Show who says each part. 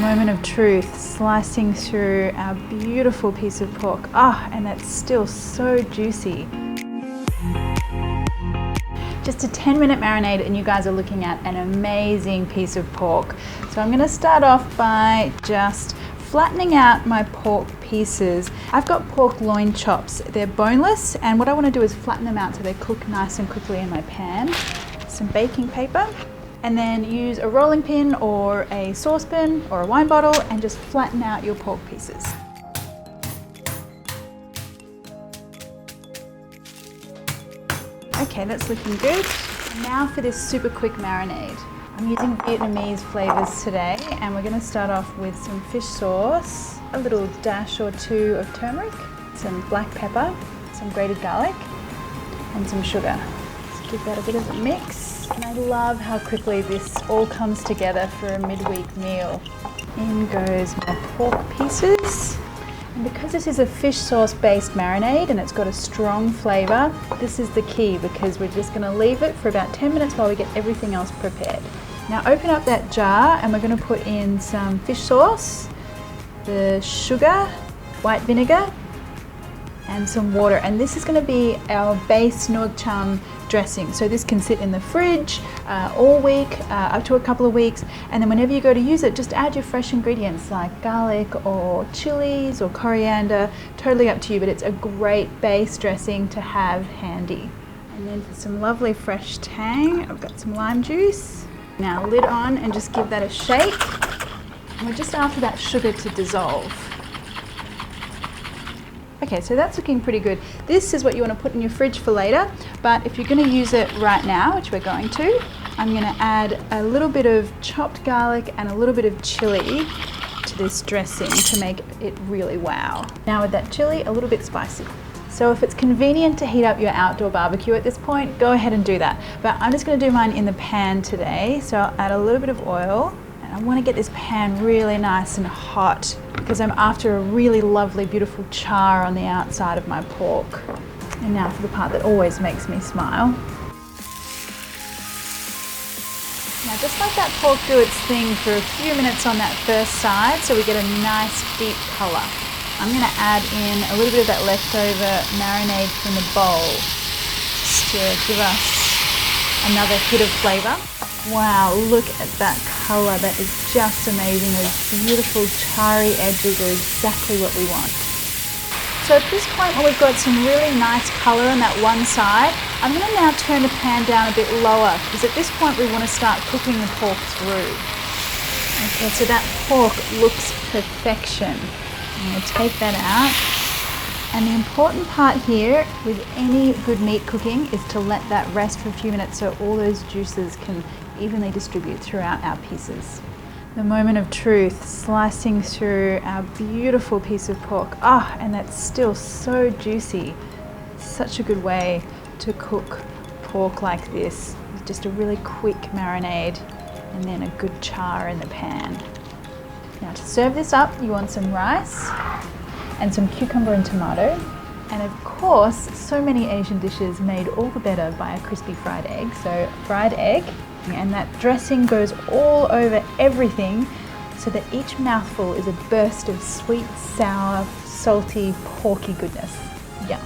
Speaker 1: Moment of truth, slicing through our beautiful piece of pork. And that's still so juicy. Just a 10-minute marinade and you guys are looking at an amazing piece of pork. So I'm gonna start off by just flattening out my pork pieces. I've got pork loin chops. They're boneless, and what I want to do is flatten them out so they cook nice and quickly in my pan. Some baking paper, and then use a rolling pin or a saucepan or a wine bottle and just flatten out your pork pieces. Okay, that's looking good. Now for this super quick marinade. I'm using Vietnamese flavors today, and we're going to start off with some fish sauce, a little dash or two of turmeric, some black pepper, some grated garlic, and some sugar. Let's give that a bit of a mix. And I love how quickly this all comes together for a midweek meal. In goes my pork pieces. And because this is a fish sauce based marinade and it's got a strong flavor, this is the key, because we're just going to leave it for about 10 minutes while we get everything else prepared. Now open up that jar and we're going to put in some fish sauce, the sugar, white vinegar, and some water. And this is going to be our base nuoc cham dressing. So this can sit in the fridge all week, up to a couple of weeks, and then whenever you go to use it, just add your fresh ingredients like garlic or chilies or coriander, totally up to you, but it's a great base dressing to have handy. And then for some lovely fresh tang, I've got some lime juice. Now lid on and just give that a shake. And we're just after that sugar to dissolve. Okay, so that's looking pretty good. This is what you want to put in your fridge for later, but if you're going to use it right now, which we're going to, I'm going to add a little bit of chopped garlic and a little bit of chili to this dressing to make it really wow. Now with that chili, a little bit spicy. So if it's convenient to heat up your outdoor barbecue at this point, go ahead and do that. But I'm just going to do mine in the pan today, so I'll add a little bit of oil. I want to get this pan really nice and hot because I'm after a really lovely, beautiful char on the outside of my pork. And now for the part that always makes me smile. Now just let that pork do its thing for a few minutes on that first side so we get a nice deep colour. I'm going to add in a little bit of that leftover marinade from the bowl just to give us another hit of flavour. Wow, look at that colour, that is just amazing. Those beautiful charry edges are exactly what we want. So at this point, when we've got some really nice colour on that one side, I'm going to now turn the pan down a bit lower, because at this point we want to start cooking the pork through. Okay, so that pork looks perfection. I'm going to take that out. And the important part here with any good meat cooking is to let that rest for a few minutes so all those juices can evenly distribute throughout our pieces. The moment of truth, slicing through our beautiful piece of pork. And that's still so juicy. Such a good way to cook pork like this. Just a really quick marinade and then a good char in the pan. Now to serve this up, you want some rice and some cucumber and tomato. And of course, so many Asian dishes made all the better by a crispy fried egg. So fried egg, and that dressing goes all over everything so that each mouthful is a burst of sweet, sour, salty, porky goodness. Yum.